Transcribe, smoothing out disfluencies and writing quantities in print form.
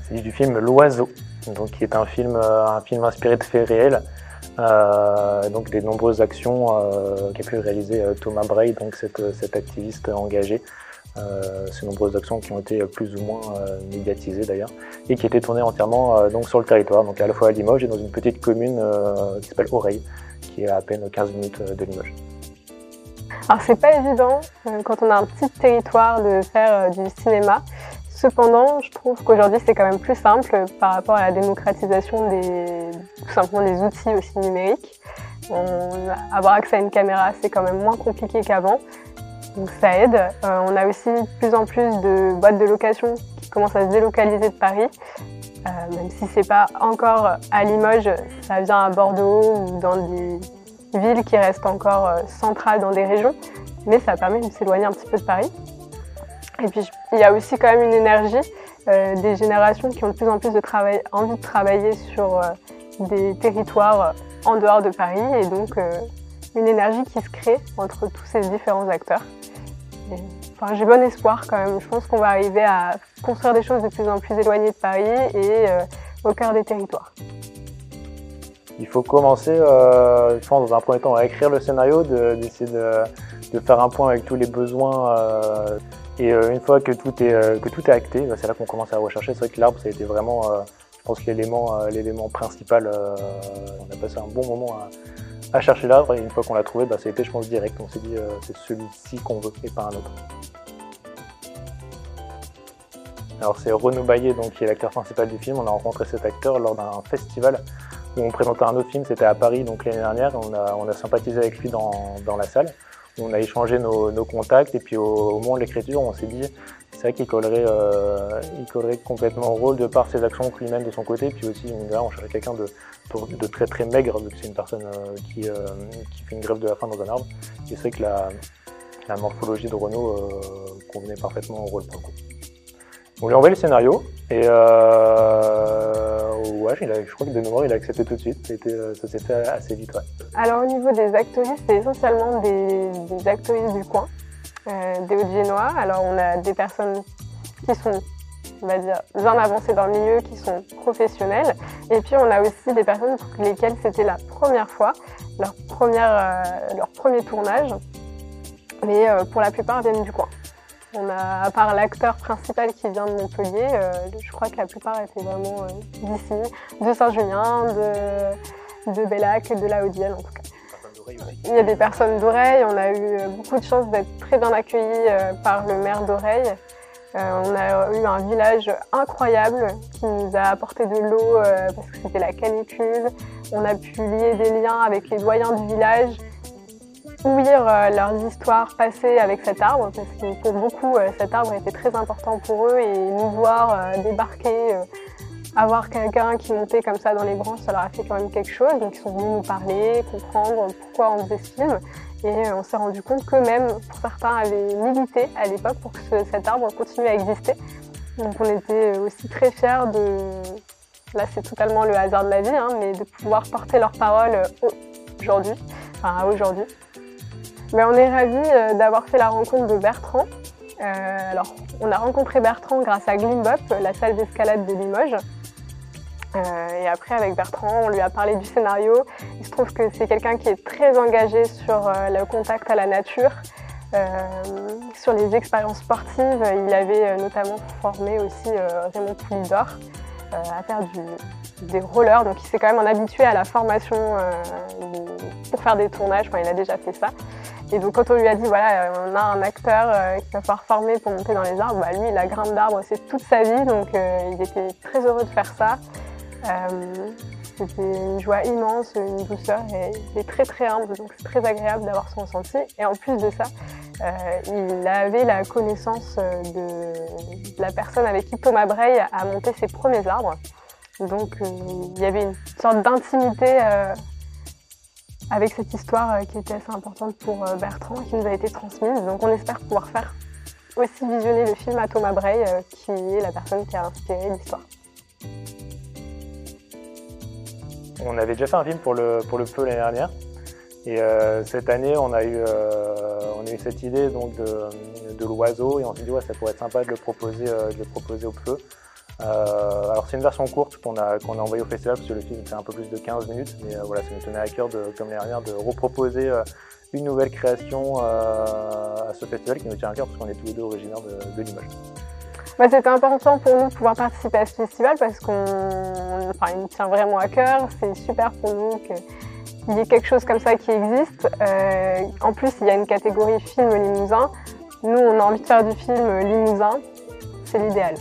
Il s'agit du film L'Oiseau, donc qui est un film inspiré de faits réels, donc des nombreuses actions qu'a pu réaliser Thomas Bray, donc cet activiste engagé. Ces nombreuses actions qui ont été plus ou moins médiatisées d'ailleurs, et qui étaient tournées entièrement donc sur le territoire, donc à la fois à Limoges et dans une petite commune qui s'appelle Oreille, qui est à peine 15 minutes de Limoges. Alors c'est pas évident quand on a un petit territoire de faire du cinéma. Cependant, je trouve qu'aujourd'hui c'est quand même plus simple par rapport à la démocratisation tout simplement des outils aussi numériques. Avoir accès à une caméra, c'est quand même moins compliqué qu'avant, donc ça aide. On a aussi de plus en plus de boîtes de location qui commencent à se délocaliser de Paris. Même si c'est pas encore à Limoges, ça vient à Bordeaux ou dans des villes qui restent encore centrales dans des régions, mais ça permet de s'éloigner un petit peu de Paris. Et puis il y a aussi quand même une énergie des générations qui ont de plus en plus envie de travailler sur des territoires en dehors de Paris, et donc une énergie qui se crée entre tous ces différents acteurs. J'ai bon espoir quand même, je pense qu'on va arriver à construire des choses de plus en plus éloignées de Paris et au cœur des territoires. Il faut commencer, je pense, dans un premier temps à écrire le scénario, d'essayer de faire un point avec tous les besoins. Et une fois que tout est acté, c'est là qu'on commence à rechercher. C'est vrai que l'arbre, ça a été vraiment, je pense, l'élément principal. On a passé un bon moment à chercher l'arbre, et une fois qu'on l'a trouvé, ça a été, je pense, direct. On s'est dit, c'est celui-ci qu'on veut et pas un autre. Alors c'est Renaud Baillet, donc, qui est l'acteur principal du film. On a rencontré cet acteur lors d'un festival où on présentait un autre film, c'était à Paris donc l'année dernière. On a sympathisé avec lui dans la salle. On a échangé nos contacts, et puis au moment de l'écriture, on s'est dit c'est vrai qu'il collerait complètement au rôle de par ses actions qu'il mène de son côté, puis aussi on cherchait quelqu'un de très très maigre, vu que c'est une personne qui fait une grève de la faim dans un arbre. Et c'est vrai que la morphologie de Renaud convenait parfaitement au rôle pour le coup. On lui a envoyé le scénario, et je crois que de mémoire il a accepté tout de suite. Ça s'est fait assez vite. Ouais. Alors au niveau des actrices, c'est essentiellement des actrices du coin, des Hauts-de-Génois. Alors on a des personnes qui sont, on va dire, bien avancées dans le milieu, qui sont professionnelles. Et puis on a aussi des personnes pour lesquelles c'était la première fois, leur premier tournage. Mais pour la plupart viennent du coin. On a, à part l'acteur principal qui vient de Montpellier, je crois que la plupart étaient vraiment d'ici, de Saint-Julien, de Bellac, de la Haute-Vienne en tout cas. Il y a des personnes d'Oreille, on a eu beaucoup de chance d'être très bien accueillis par le maire d'Oreille. On a eu un village incroyable qui nous a apporté de l'eau parce que c'était la canicule. On a pu lier des liens avec les doyens du village, ouïr leurs histoires passées avec cet arbre, parce que pour beaucoup cet arbre était très important pour eux, et nous voir débarquer, avoir quelqu'un qui montait comme ça dans les branches, ça leur a fait quand même quelque chose. Donc ils sont venus nous parler, comprendre pourquoi on faisait ce film, et on s'est rendu compte qu'eux-mêmes, pour certains, avaient milité à l'époque pour que cet arbre continue à exister. Donc on était aussi très fiers là c'est totalement le hasard de la vie, mais de pouvoir porter leurs paroles aujourd'hui. Mais on est ravis d'avoir fait la rencontre de Bertrand. Alors, on a rencontré Bertrand grâce à Glimbop, la salle d'escalade de Limoges. Et après, avec Bertrand, on lui a parlé du scénario. Il se trouve que c'est quelqu'un qui est très engagé sur le contact à la nature, sur les expériences sportives. Il avait notamment formé aussi Raymond Poulidor à faire des rollers. Donc, il s'est quand même un habitué à la formation pour faire des tournages. Enfin, il a déjà fait ça. Et donc quand on lui a dit voilà, on a un acteur qui va falloir former pour monter dans les arbres, lui la grimpe d'arbre c'est toute sa vie, donc il était très heureux de faire ça. C'était une joie immense, une douceur, et il est très très humble, donc c'est très agréable d'avoir son ressenti. Et en plus de ça, il avait la connaissance de la personne avec qui Thomas Bray a monté ses premiers arbres. Donc il y avait une sorte d'intimité avec cette histoire qui était assez importante pour Bertrand, qui nous a été transmise. Donc on espère pouvoir faire aussi visionner le film à Thomas Bray, qui est la personne qui a inspiré l'histoire. On avait déjà fait un film pour le Peu l'année dernière, et cette année on a eu cette idée donc de l'Oiseau, et on s'est dit ça pourrait être sympa de le proposer au Peu. Alors c'est une version courte qu'on a envoyée au festival parce que le film fait un peu plus de 15 minutes, mais voilà, ça nous tenait à cœur, comme l'année dernière, de reproposer une nouvelle création à ce festival qui nous tient à cœur parce qu'on est tous les deux originaires de Limoges. Bah, c'était important pour nous de pouvoir participer à ce festival parce qu'il nous tient vraiment à cœur. C'est super pour nous qu'il y ait quelque chose comme ça qui existe. En plus, il y a une catégorie film limousin. Nous, on a envie de faire du film limousin. C'est l'idéal.